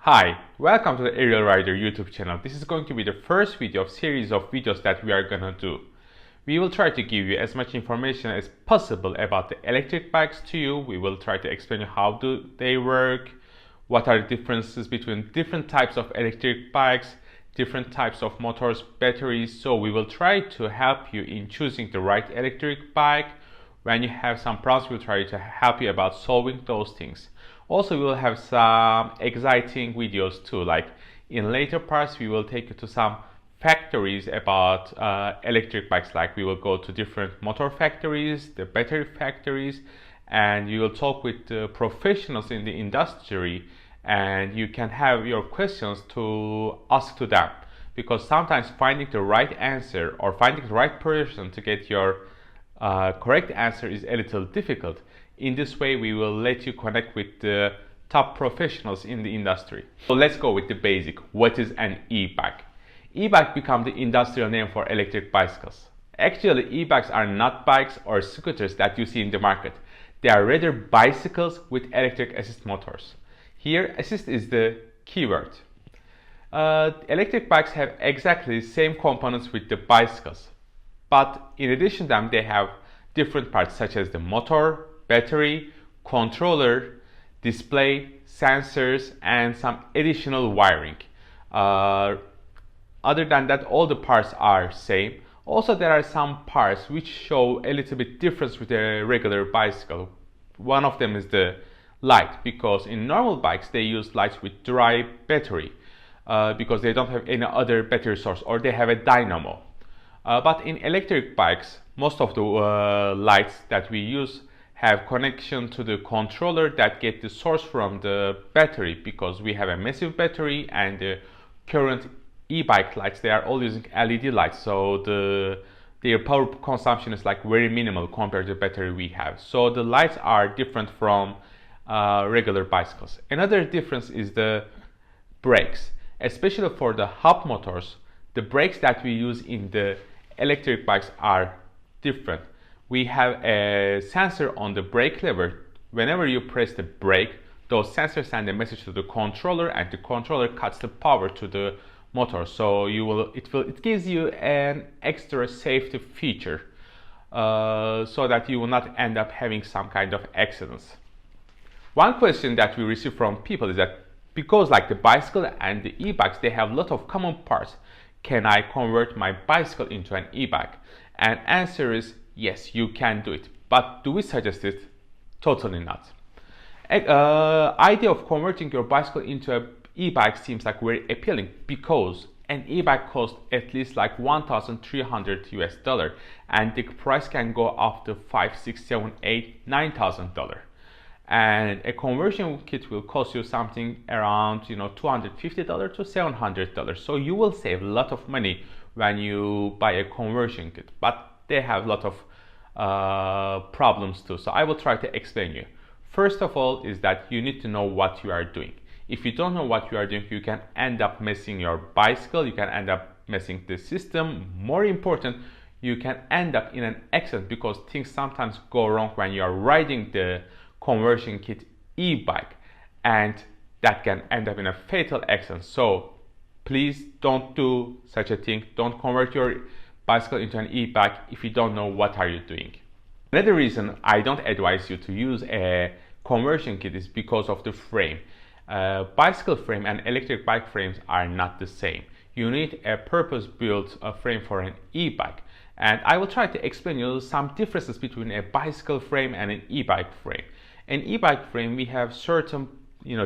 Hi, welcome to the Ariel Rider YouTube channel. This is going to be the first video of series of videos that we are gonna do. We will try to give you as much information as possible about the electric bikes to you. We will try to explain how do they work, what are the differences between different types of electric bikes, different types of motors, batteries. So we will try to help you in choosing the right electric bike. When you have some problems, we'll try to help you about solving those things. Also, we will have some exciting videos too, like in later parts we will take you to some factories about electric bikes, like we will go to different motor factories, the battery factories, and you will talk with the professionals in the industry, and you can have your questions to ask to them, because sometimes finding the right answer or finding the right person to get your correct answer is a little difficult. In this way, we will let you connect with the top professionals in the industry. So let's go with the basic. What is an e-bike? E-bike become the industrial name for electric bicycles. Actually, e-bikes are not bikes or scooters that you see in the market. They are rather bicycles with electric assist motors. Here, assist is the keyword. Electric bikes have exactly the same components with the bicycles, but in addition to them, they have different parts such as the motor, battery, controller, display, sensors, and some additional wiring. Other than that, all the parts are same. Also, there are some parts which show a little bit difference with a regular bicycle. One of them is the light, because in normal bikes they use lights with dry battery because they don't have any other battery source, or they have a dynamo. But in electric bikes, most of the lights that we use have connection to the controller that get the source from the battery, because we have a massive battery, and the current e-bike lights, they are all using LED lights, so their power consumption is like very minimal compared to the battery we have. So the lights are different from regular bicycles. Another difference is the brakes, especially for the hub motors. The brakes that we use in the electric bikes are different. We have a sensor on the brake lever. Whenever you press the brake, those sensors send a message to the controller, and the controller cuts the power to the motor. So it gives you an extra safety feature, so that you will not end up having some kind of accidents. One question that we receive from people is that because like the bicycle and the e-bikes, they have a lot of common parts, can I convert my bicycle into an e-bike? And answer is yes, you can do it. But do we suggest it? Totally not. Idea of converting your bicycle into an e-bike seems like very appealing, because an e-bike costs at least like $1,300 US, and the price can go up to $5,000, $6,000, $7,000, $8,000, $9,000. And a conversion kit will cost you something around $250 to $700. So you will save a lot of money when you buy a conversion kit, but they have a lot of problems too. So I will try to explain you. First of all is that you need to know what you are doing. If you don't know what you are doing, you can end up messing your bicycle, you can end up messing the system. More important, you can end up in an accident, because things sometimes go wrong when you are riding the conversion kit e-bike, and that can end up in a fatal accident. So please don't do such a thing. Don't convert your bicycle into an e-bike if you don't know what are you doing. Another reason I don't advise you to use a conversion kit is because of the frame. Bicycle frame and electric bike frames are not the same. You need a purpose-built frame for an e-bike, and I will try to explain you some differences between a bicycle frame and an e-bike frame. An e-bike frame, we have certain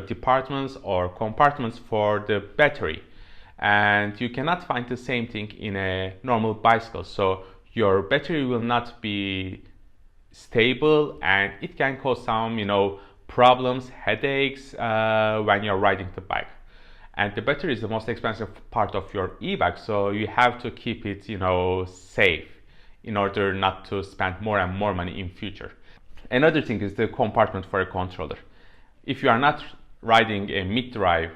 departments or compartments for the battery, and you cannot find the same thing in a normal bicycle. So your battery will not be stable, and it can cause some problems, headaches when you're riding the bike. And the battery is the most expensive part of your e-bike, so you have to keep it safe in order not to spend more and more money in future. Another thing is the compartment for a controller. If you are not riding a mid-drive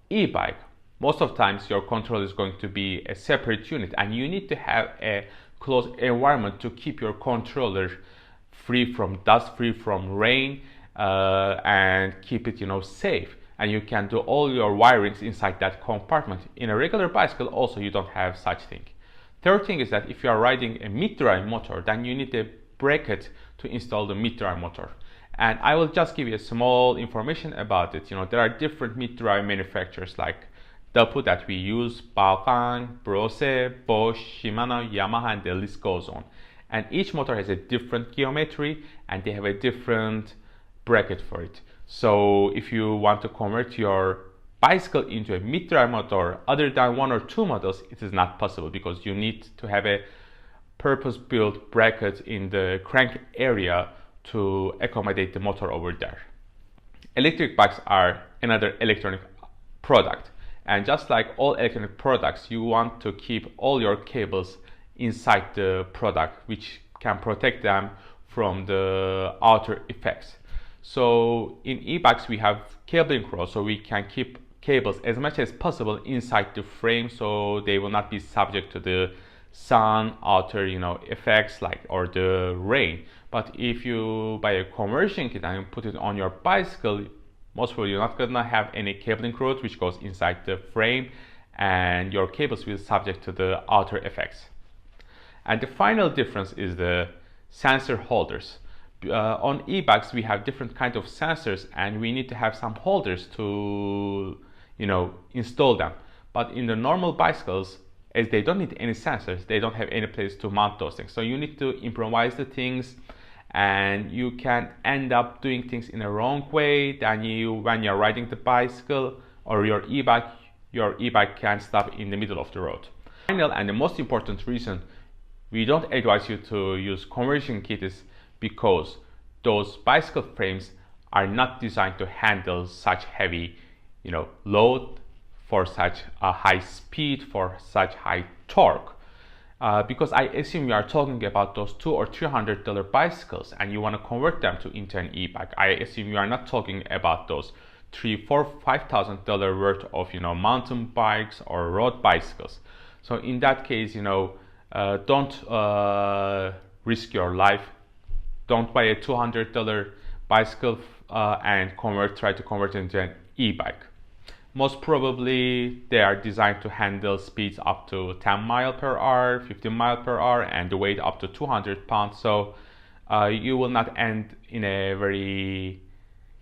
e-bike, most of the times your controller is going to be a separate unit, and you need to have a closed environment to keep your controller free from dust, free from rain, and keep it safe. and you can do all your wirings inside that compartment. In a regular bicycle also you don't have such thing. Third thing is that if you are riding a mid-drive motor, then you need a bracket to install the mid-drive motor. And I will just give you a small information about it. There are different mid-drive manufacturers like Depu that we use, Baofeng, Brose, Bosch, Shimano, Yamaha, and the list goes on. And each motor has a different geometry and they have a different bracket for it. So if you want to convert your bicycle into a mid-drive motor other than 1 or 2 models, it is not possible because you need to have a purpose-built bracket in the crank area to accommodate the motor over there. Electric bikes are another electronic product, and just like all electronic products, you want to keep all your cables inside the product, which can protect them from the outer effects. So in e-bikes we have cabling cross, so we can keep cables as much as possible inside the frame, so they will not be subject to the sun, outer effects or the rain. But if you buy a conversion kit and you put it on your bicycle, most probably you're not gonna have any cabling cross which goes inside the frame, and your cables will be subject to the outer effects. And the final difference is the sensor holders. On e-bikes we have different kinds of sensors and we need to have some holders to install them. But in the normal bicycles, as they don't need any sensors, they don't have any place to mount those things. So you need to improvise the things, and you can end up doing things in a wrong way than when you're riding the bicycle or your e-bike can stop in the middle of the road. Final and the most important reason we don't advise you to use conversion kit is because those bicycle frames are not designed to handle such heavy load for such a high speed, for such high torque. Because I assume you are talking about those $200 or $300 bicycles and you want to convert them into an e-bike. I assume you are not talking about those $3,000, $4,000, $5,000 worth of mountain bikes or road bicycles. So in that case, don't risk your life. Don't buy a $200 bicycle and try to convert it into an e-bike. Most probably they are designed to handle speeds up to 10 miles per hour, 15 miles per hour, and the weight up to 200 pounds. So you will not end in a very,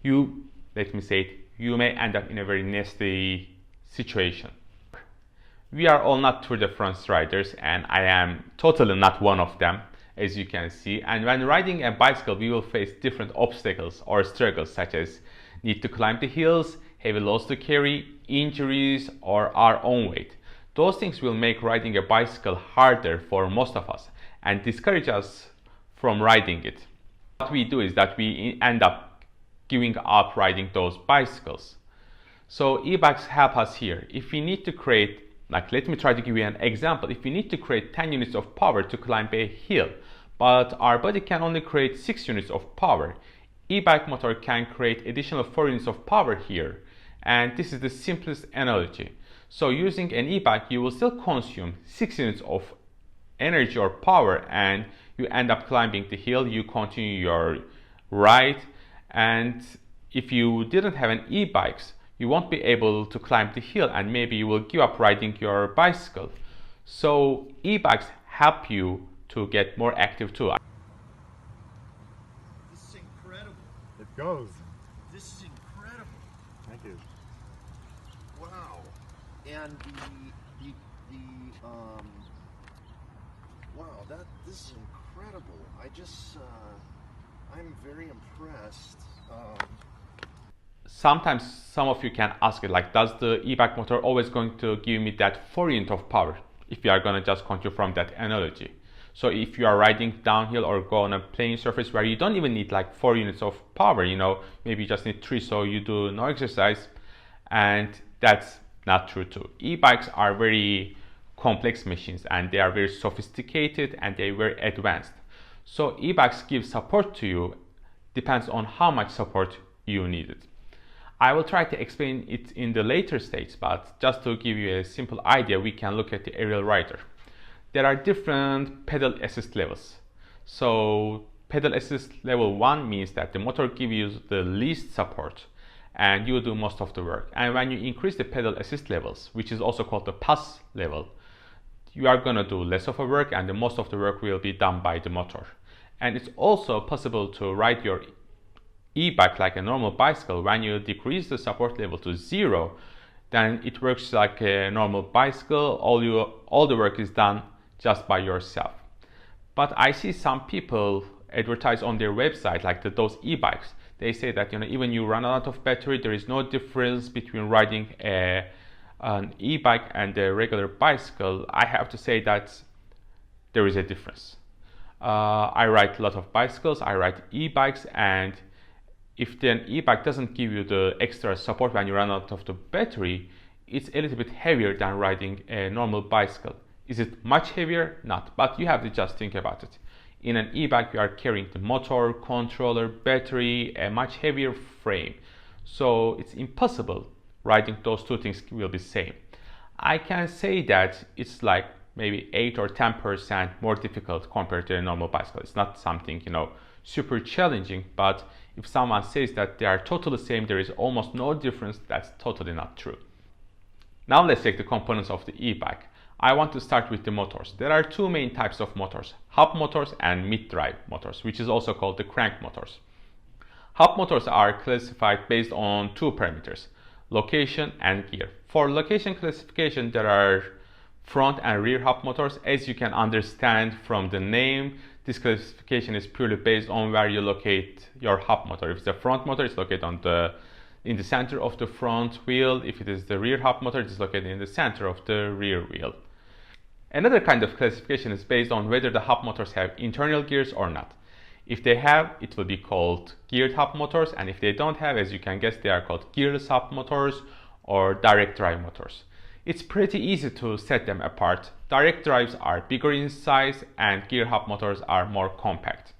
you may end up in a very nasty situation. We are all not Tour de France riders, and I am totally not one of them, as you can see. And when riding a bicycle, we will face different obstacles or struggles, such as need to climb the hills, heavy loads to carry, injuries, or our own weight. Those things will make riding a bicycle harder for most of us and discourage us from riding it. What we do is that we end up giving up riding those bicycles. So e-bikes help us here. If we need to create, let me try to give you an example. If we need to create 10 units of power to climb a hill, but our body can only create 6 units of power, e-bike motor can create additional 4 units of power here. And this is the simplest analogy. So using an e-bike, you will still consume 6 units of energy or power, and you end up climbing the hill, you continue your ride. And if you didn't have an e-bikes, you won't be able to climb the hill, and maybe you will give up riding your bicycle. So e-bikes help you to get more active too. This is incredible. It goes. This is incredible. Thank you. Wow. And wow, this is incredible. I'm very impressed. Sometimes some of you can ask it, does the e-bike motor always going to give me that 4 units of power? If you are going to just continue from that analogy. So if you are riding downhill or go on a plain surface where you don't even need 4 units of power, maybe you just need 3, so you do no exercise, and that's not true too. E-bikes are very complex machines and they are very sophisticated and they're very advanced. So e-bikes give support to you, depends on how much support you need it. I will try to explain it in the later stage, but just to give you a simple idea, we can look at the Ariel rider. There are different pedal assist levels. So pedal assist level 1 means that the motor gives you the least support, and you do most of the work. And when you increase the pedal assist levels, which is also called the pass level, you are going to do less of a work, and the most of the work will be done by the motor. And it's also possible to ride your e-bike like a normal bicycle. When you decrease the support level to 0, then it works like a normal bicycle. All the work is done just by yourself. But I see some people advertise on their website like those e-bikes. They say that even you run out of battery, there is no difference between riding an e-bike and a regular bicycle. I have to say that there is a difference. I ride a lot of bicycles, I ride e-bikes, and if the e-bike doesn't give you the extra support when you run out of the battery, it's a little bit heavier than riding a normal bicycle. Is it much heavier? Not, but you have to just think about it. In an e-bike, you are carrying the motor, controller, battery, a much heavier frame. So it's impossible riding those two things will be same. I can say that it's like maybe 8 or 10% more difficult compared to a normal bicycle. It's not something, super challenging, but if someone says that they are totally the same, there is almost no difference, that's totally not true. Now let's take the components of the e-bike. I want to start with the motors. There are two main types of motors, hub motors and mid-drive motors, which is also called the crank motors. Hub motors are classified based on two parameters, location and gear. For location classification, there are front and rear hub motors. As you can understand from the name, this classification is purely based on where you locate your hub motor. If it's a front motor, it's located in the center of the front wheel. If it is the rear hub motor, it is located in the center of the rear wheel. Another kind of classification is based on whether the hub motors have internal gears or not. If they have, it will be called geared hub motors, and if they don't have, as you can guess, they are called gearless hub motors or direct drive motors. It's pretty easy to set them apart. Direct drives are bigger in size and gear hub motors are more compact.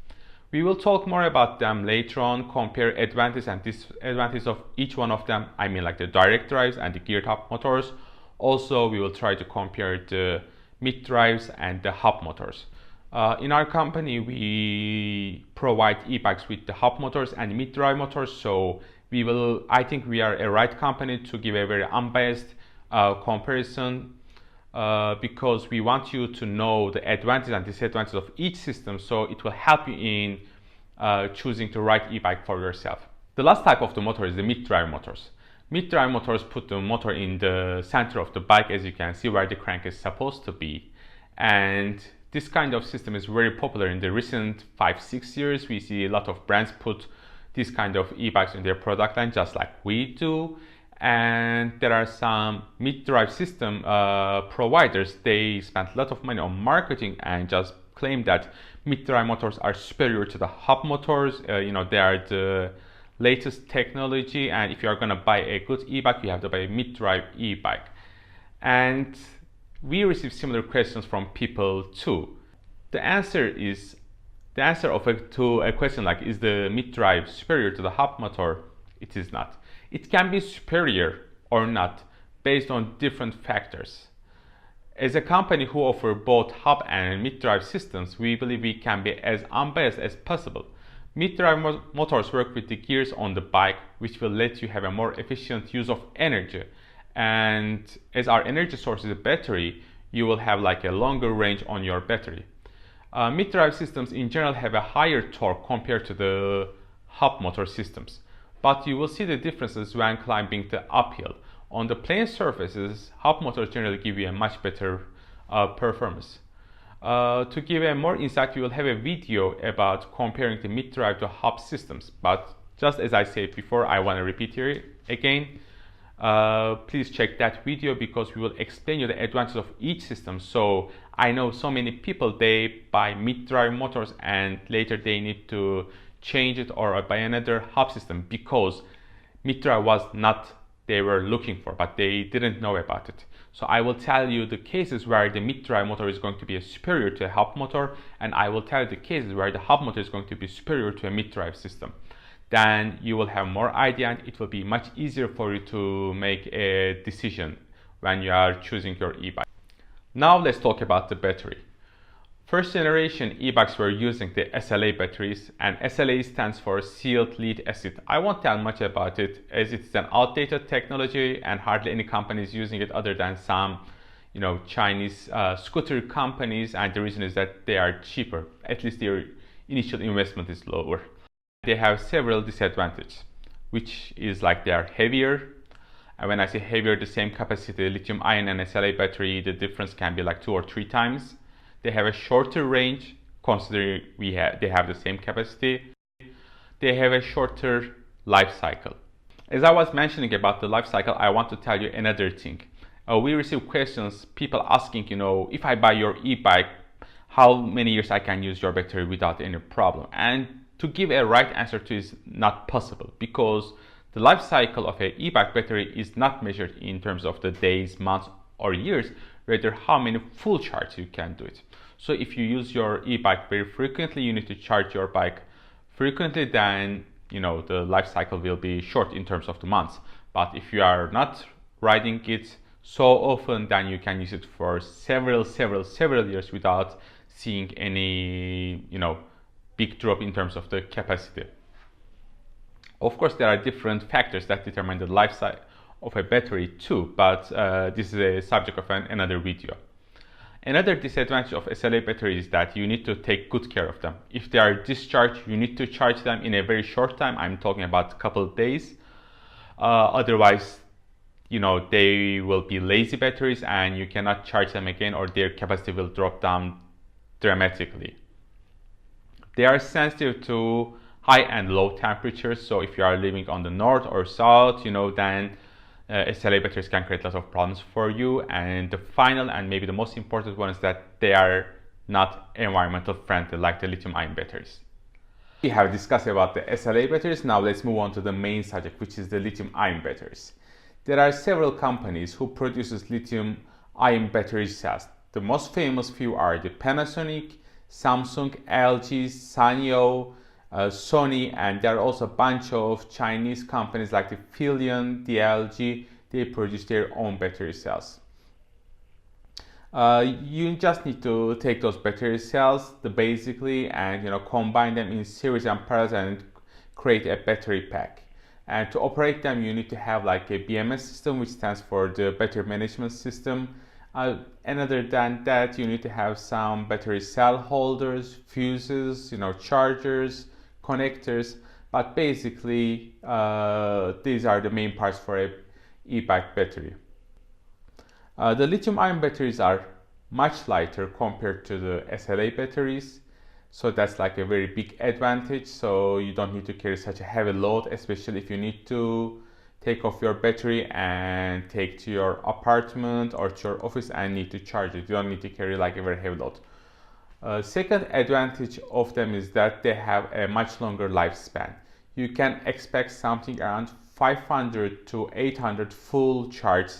We will talk more about them later on, compare advantages and disadvantages of each one of them. I mean like the direct drives and the geared hub motors. Also, we will try to compare the mid drives and the hub motors. In our company, we provide e-bikes with the hub motors and mid drive motors, so I think we are a right company to give a very unbiased comparison because we want you to know the advantages and disadvantages of each system, so it will help you in choosing the right e-bike for yourself. The last type of the motor is the mid-drive motors. Mid-drive motors put the motor in the center of the bike, as you can see, where the crank is supposed to be. And this kind of system is very popular in the recent 5-6 years. We see a lot of brands put this kind of e-bikes in their product line, just like we do. And there are some mid-drive system providers. They spend a lot of money on marketing and just claim that mid-drive motors are superior to the hub motors. They are the latest technology, and if you are going to buy a good e-bike, you have to buy a mid-drive e-bike. And we receive similar questions from people too. The answer to a question like, is the mid-drive superior to the hub motor? It is not. It can be superior or not based on different factors. As a company who offer both hub and mid-drive systems, we believe we can be as unbiased as possible. Mid-drive motors work with the gears on the bike, which will let you have a more efficient use of energy. And as our energy source is a battery, you will have like a longer range on your battery. Mid-drive systems in general have a higher torque compared to the hub motor systems, but you will see the differences when climbing the uphill. On the plain surfaces, hub motors generally give you a much better performance. To give a more insight, we will have a video about comparing the mid-drive to hub systems, but just as I said before, I want to repeat here again. Please check that video because we will explain you the advantages of each system. So I know so many people, they buy mid-drive motors and later they need to change it or buy another hub system because mid-drive was not they were looking for, but they didn't know about it. So I will tell you the cases where the mid-drive motor is going to be superior to a hub motor, and I will tell you the cases where the hub motor is going to be superior to a mid-drive system. Then you will have more idea and it will be much easier for you to make a decision when you are choosing your e-bike. Now let's talk about the battery. First generation e-bikes were using the SLA batteries, and SLA stands for sealed lead acid. I won't tell much about it as it's an outdated technology and hardly any company is using it other than some Chinese scooter companies, and the reason is that they are cheaper. At least their initial investment is lower. They have several disadvantages, which is like they are heavier. And when I say heavier, the same capacity lithium ion and SLA battery, the difference can be like 2 or 3 times. They have a shorter range, considering they have the same capacity. They have a shorter life cycle. As I was mentioning about the life cycle, I want to tell you another thing. We receive questions, people asking, if I buy your e-bike, how many years I can use your battery without any problem? And to give a right answer to is not possible, because the life cycle of an e-bike battery is not measured in terms of the days, months, or years, rather how many full charges you can do it. So if you use your e-bike very frequently, you need to charge your bike frequently, then the life cycle will be short in terms of the months. But if you are not riding it so often, then you can use it for several years without seeing any big drop in terms of the capacity. Of course, there are different factors that determine the life cycle of a battery too, but this is a subject of another video. Another disadvantage of SLA batteries is that you need to take good care of them. If they are discharged, you need to charge them in a very short time. I'm talking about a couple of days. Otherwise, they will be lazy batteries and you cannot charge them again, or their capacity will drop down dramatically. They are sensitive to high and low temperatures, so if you are living on the north or south, then SLA batteries can create lots of problems for you. And the final and maybe the most important one is that they are not environmental friendly like the lithium ion batteries. We have discussed about the SLA batteries. Now let's move on to the main subject, which is the lithium ion batteries. There are several companies who produces lithium ion battery cells. The most famous few are the Panasonic, Samsung, LG, Sanyo, Sony, and there are also a bunch of Chinese companies like the Filion, DLG. They produce their own battery cells. You just need to take those battery cells, basically, and combine them in series and parallel and create a battery pack. And to operate them, you need to have like a BMS system, which stands for the battery management system. And other than that, you need to have some battery cell holders, fuses, chargers, connectors. But basically, these are the main parts for a e-bike battery. The lithium-ion batteries are much lighter compared to the SLA batteries, so that's like a very big advantage. So you don't need to carry such a heavy load, especially if you need to take off your battery and take to your apartment or to your office and need to charge it. You don't need to carry like a very heavy load. Second advantage of them is that they have a much longer lifespan. You can expect something around 500 to 800 full charge,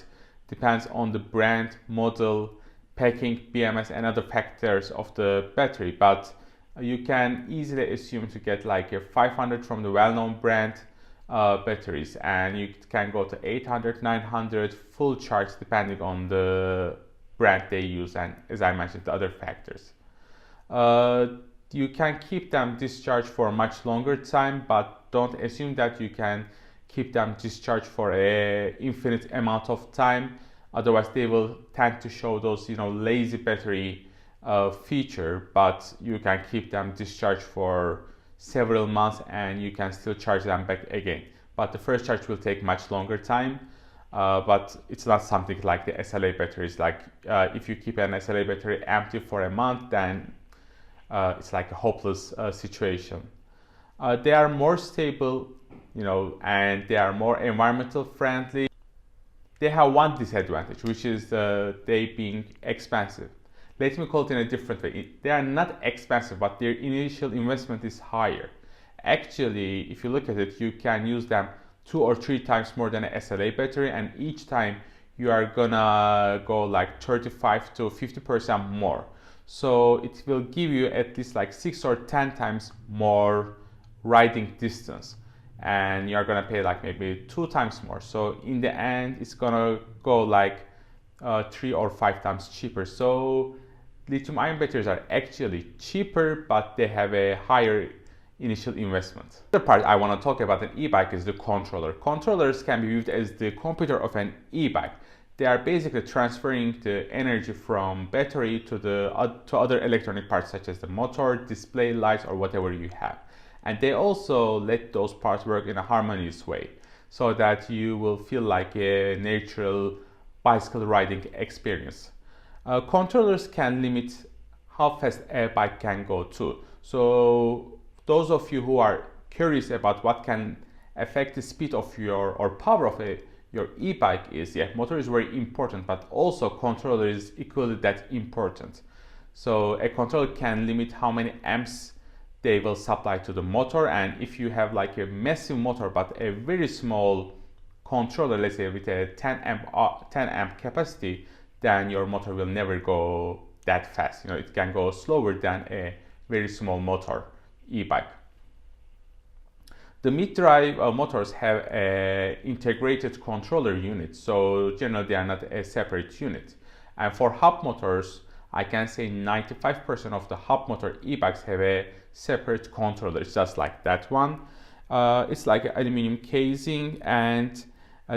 depends on the brand, model, packing, BMS, and other factors of the battery. But you can easily assume to get like a 500 from the well-known brand batteries, and you can go to 800, 900 full charge depending on the brand they use, and as I mentioned, the other factors. You can keep them discharged for a much longer time, but don't assume that you can keep them discharged for an infinite amount of time. Otherwise, they will tend to show those lazy battery feature, but you can keep them discharged for several months and you can still charge them back again. But the first charge will take much longer time, but it's not something like the SLA batteries. Like if you keep an SLA battery empty for a month, then it's like a hopeless situation. They are more stable, and they are more environmental friendly. They have one disadvantage, which is they being expensive. Let me call it in a different way. They are not expensive, but their initial investment is higher. Actually, if you look at it, you can use them 2 or 3 times more than an SLA battery, and each time you are gonna go like 35 to 50% more. So it will give you at least like 6 or 10 times more riding distance, and you're gonna pay like maybe 2 times more. So in the end, it's gonna go like 3 or 5 times cheaper. So lithium-ion batteries are actually cheaper, but they have a higher initial investment. The part I want to talk about an e-bike is the controller. Controllers can be viewed as the computer of an e-bike. They are basically transferring the energy from battery to other electronic parts such as the motor, display, lights, or whatever you have. And they also let those parts work in a harmonious way so that you will feel like a natural bicycle riding experience. Controllers can limit how fast a bike can go too. So those of you who are curious about what can affect the speed of your or power of your e-bike is, yeah, motor is very important, but also controller is equally that important. So a controller can limit how many amps they will supply to the motor, and if you have like a massive motor but a very small controller, let's say with a 10 amp capacity, then your motor will never go that fast. You know, it can go slower than a very small motor e-bike. The mid-drive motors have an integrated controller unit, so generally they are not a separate unit. And for hub motors, I can say 95% of the hub motor e-bikes have a separate controller. It's just like that one. It's like an aluminum casing, and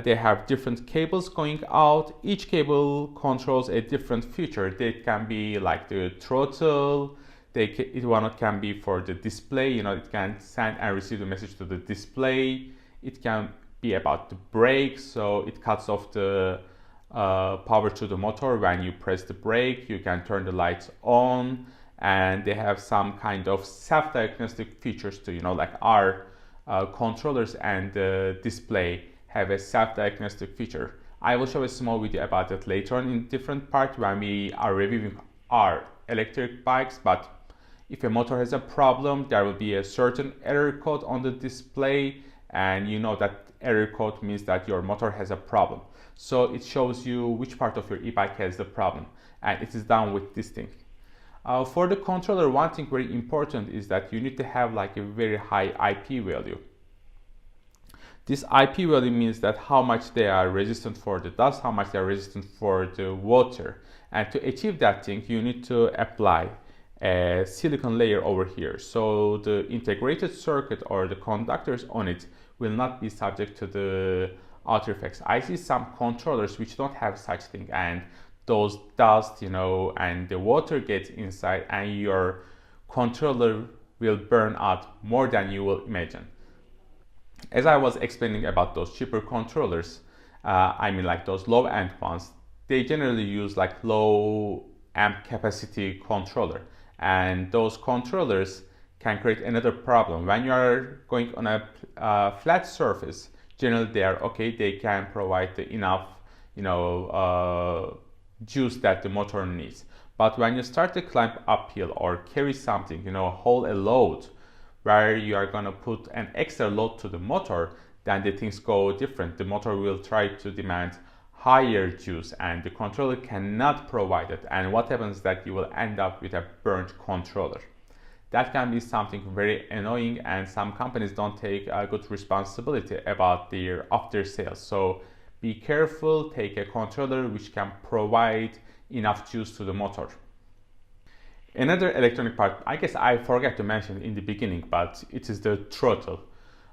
they have different cables going out. Each cable controls a different feature. They can be like the throttle. One can be for the display, you know, it can send and receive the message to the display. It can be about the brake, so it cuts off the power to the motor. When you press the brake, you can turn the lights on, and they have some kind of self-diagnostic features too, you know, like our controllers and the display have a self-diagnostic feature. I will show a small video about that later on in different part when we are reviewing our electric bikes. But if a motor has a problem, there will be a certain error code on the display, and you know that error code means that your motor has a problem. So it shows you which part of your e-bike has the problem, and it is done with this thing. For the controller, one thing very important is that you need to have like a very high IP value. This IP value means that how much they are resistant for the dust, how much they are resistant for the water. And to achieve that thing, you need to apply a silicon layer over here. So the integrated circuit or the conductors on it will not be subject to the outer effects. I see some controllers which don't have such thing, and those dust, you know, and the water gets inside, and your controller will burn out more than you will imagine. As I was explaining about those cheaper controllers, I mean like those low end ones, they generally use like low amp capacity controller, and those controllers can create another problem. When you are going on a flat surface, generally they are okay, they can provide the enough, you know, juice that the motor needs. But when you start to climb uphill or carry something, you know, hold a load where you are going to put an extra load to the motor, then the things go different. The motor will try to demand higher juice, and the controller cannot provide it, and what happens is that you will end up with a burnt controller. That can be something very annoying, and some companies don't take a good responsibility about their after sales. So be careful, take a controller which can provide enough juice to the motor. Another electronic part, I guess I forgot to mention in the beginning, but it is the throttle.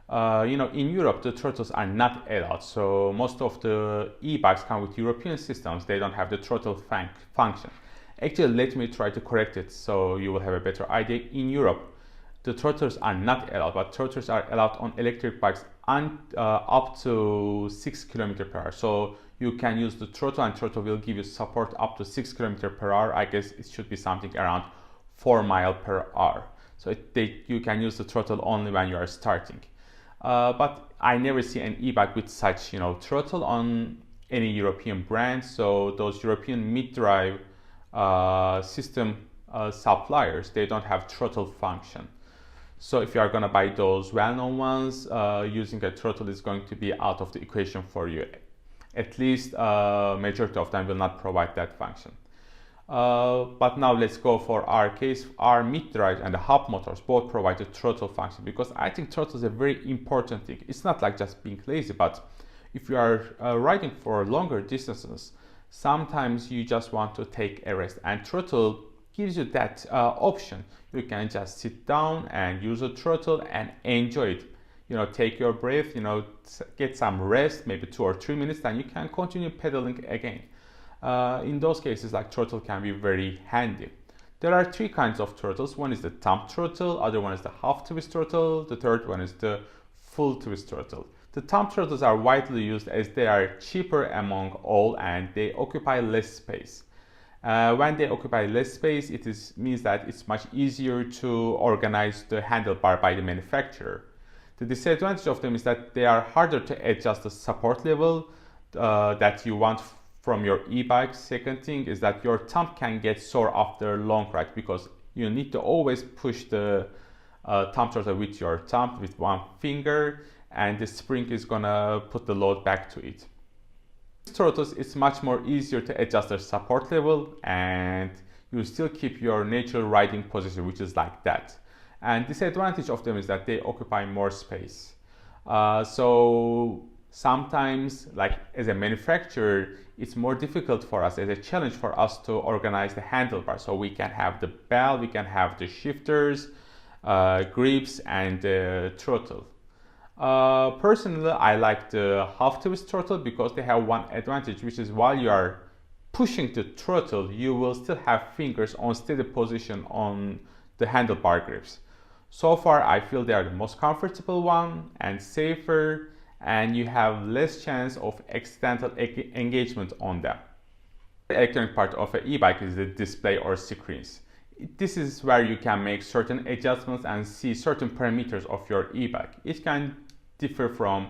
You know, in Europe, the throttles are not allowed. So most of the e-bikes come with European systems. They don't have the throttle function. Actually, let me try to correct it so you will have a better idea. In Europe, the throttles are not allowed, but throttles are allowed on electric bikes up to 6 km/h. So you can use the throttle, and throttle will give you support up to 6 km/h. I guess it should be something around 4 mph. So you can use the throttle only when you are starting. But I never see an e-bike with such, you know, throttle on any European brand. So those European mid-drive system suppliers, they don't have throttle function. So if you are going to buy those well-known ones, using a throttle is going to be out of the equation for you. At least majority of them will not provide that function. But now let's go for our case. Our mid-drive and the hub motors both provide the throttle function, because I think throttle is a very important thing. It's not like just being lazy, but if you are riding for longer distances, sometimes you just want to take a rest, and throttle gives you that option. You can just sit down and use a throttle and enjoy it. Take your breath, get some rest, maybe 2 or 3 minutes, then you can continue pedaling again. In those cases, like, throttle can be very handy. There are 3 kinds of throttles. One is the thumb throttle, other one is the half twist throttle, the third one is the full twist throttle. The thumb throttles are widely used as they are cheaper among all and they occupy less space. When they occupy less space, means that it's much easier to organize the handlebar by the manufacturer. The disadvantage of them is that they are harder to adjust the support level that you want from your e-bike. Second thing is that your thumb can get sore after long ride because you need to always push the thumb throttle with your thumb with one finger, and the spring is gonna put the load back to it. Throttles, it's much more easier to adjust the support level and you still keep your natural riding position, which is like that. And disadvantage of them is that they occupy more space. So sometimes, like, as a manufacturer, it's more difficult for us, as a challenge for us to organize the handlebar. So we can have the bell, we can have the shifters, grips, and the throttle. Personally, I like the half twist throttle because they have one advantage, which is while you are pushing the throttle, you will still have fingers on steady position on the handlebar grips. So far, I feel they are the most comfortable one and safer, and you have less chance of accidental engagement on them. The electronic part of an e-bike is the display or screens. This is where you can make certain adjustments and see certain parameters of your e-bike. It can differ from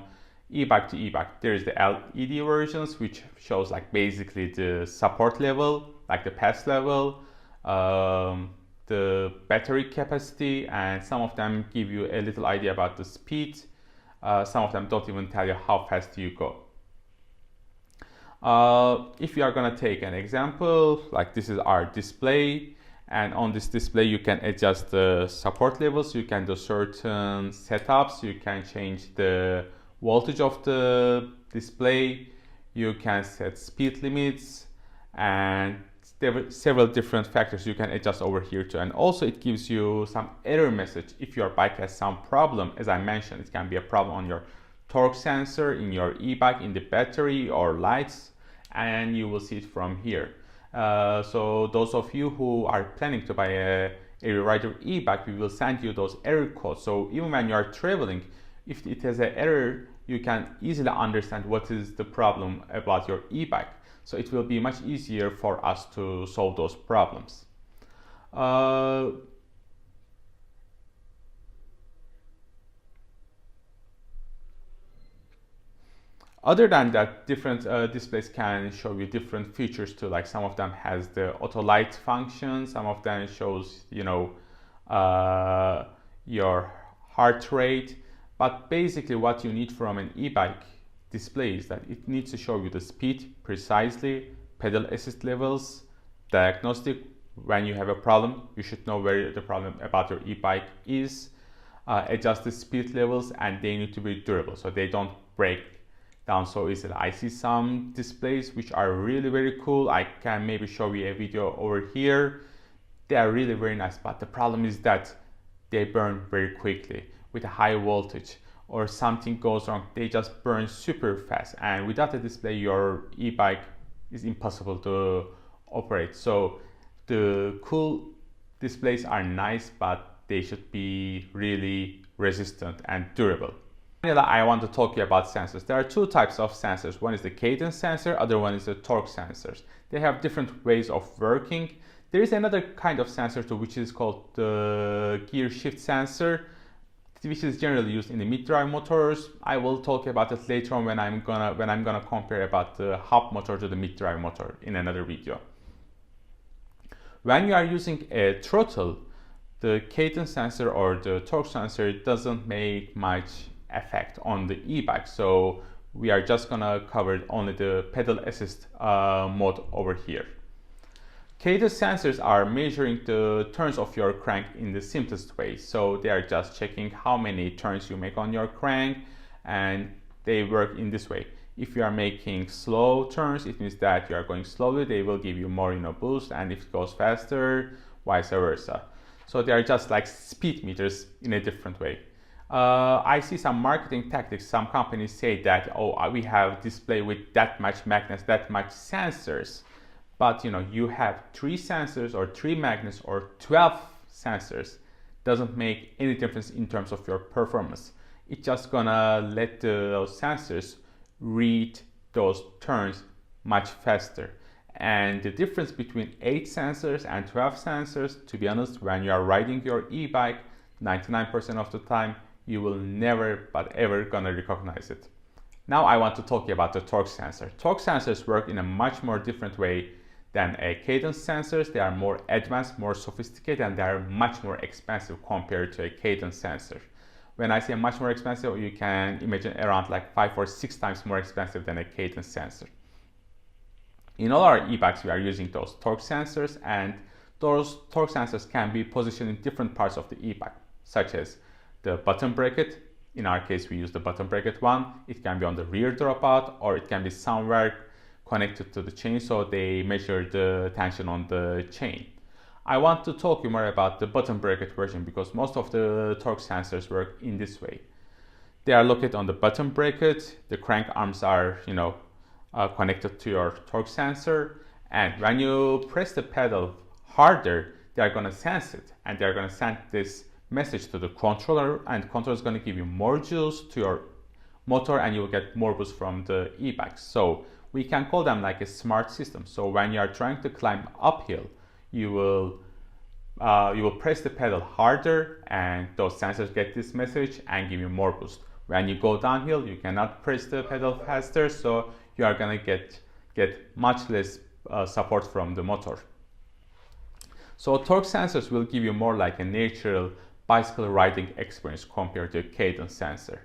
e-bike to e-bike. There is the LED versions, which shows like basically the support level, like the pass level, the battery capacity, and some of them give you a little idea about the speed. Some of them don't even tell you how fast you go. If you are gonna take an example, like this is our display, and on this display you can adjust the support levels, you can do certain setups, you can change the voltage of the display, you can set speed limits, and there are several different factors you can adjust over here too. And also it gives you some error message if your bike has some problem. As I mentioned, it can be a problem on your torque sensor, in your e-bike, in the battery or lights, and you will see it from here. So those of you who are planning to buy a Ariel Rider e-bike, we will send you those error codes. So even when you are traveling, if it has an error, you can easily understand what is the problem about your e-bike. So it will be much easier for us to solve those problems. Other than that, different displays can show you different features too. Like some of them has the auto light function, some of them shows, your heart rate. But basically what you need from an e-bike display is that it needs to show you the speed precisely, pedal assist levels, diagnostic. When you have a problem, you should know where the problem about your e-bike is, adjust the speed levels, and they need to be durable so they don't break down so easily. I see some displays which are really very cool. I can maybe show you a video over here. They are really very nice, but the problem is that they burn very quickly with a high voltage, or something goes wrong, they just burn super fast, and without a display your e-bike is impossible to operate. So the cool displays are nice, but they should be really resistant and durable. Finally, I want to talk to you about sensors. There are 2 types of sensors. One is the cadence sensor, other one is the torque sensors. They have different ways of working. There is another kind of sensor too, which is called the gear shift sensor, which is generally used in the mid-drive motors. I will talk about it later on when I'm gonna compare about the hub motor to the mid-drive motor in another video. When you are using a throttle, the cadence sensor or the torque sensor doesn't make much effect on the e-bike, so we are just gonna cover only the pedal assist mode over here. Cadence sensors are measuring the turns of your crank in the simplest way. So they are just checking how many turns you make on your crank, and they work in this way. If you are making slow turns, it means that you are going slowly, they will give you more boost, and if it goes faster, vice versa. So they are just like speed meters in a different way. I see some marketing tactics. Some companies say that, oh, we have display with that much magnets, that much sensors. But you have 3 sensors or 3 magnets or 12 sensors. Doesn't make any difference in terms of your performance. It's just gonna let those sensors read those turns much faster. And the difference between 8 sensors and 12 sensors, to be honest, when you are riding your e-bike, 99% of the time, you will never but ever gonna recognize it. Now I want to talk about the torque sensor. Torque sensors work in a much more different way than a Cadence sensors. They are more advanced, more sophisticated, and they are much more expensive compared to a Cadence sensor. When I say much more expensive, you can imagine around like 5 or 6 times more expensive than a Cadence sensor. In all our e-bikes, we are using those torque sensors, and those torque sensors can be positioned in different parts of the e-bike, such as the bottom bracket. In our case, we use the bottom bracket one. It can be on the rear dropout, or it can be somewhere connected to the chain, so they measure the tension on the chain. I want to talk you more about the bottom bracket version because most of the torque sensors work in this way. They are located on the bottom bracket. The crank arms are, connected to your torque sensor, and when you press the pedal harder, they are going to sense it, and they are going to send this message to the controller, and the controller is going to give you more juice to your motor, and you will get more boost from the e-bike. So we can call them like a smart system. So when you are trying to climb uphill, you will press the pedal harder, and those sensors get this message and give you more boost. When you go downhill, you cannot press the pedal faster, so you are going to get much less support from the motor. So torque sensors will give you more like a natural bicycle riding experience compared to a Cadence sensor.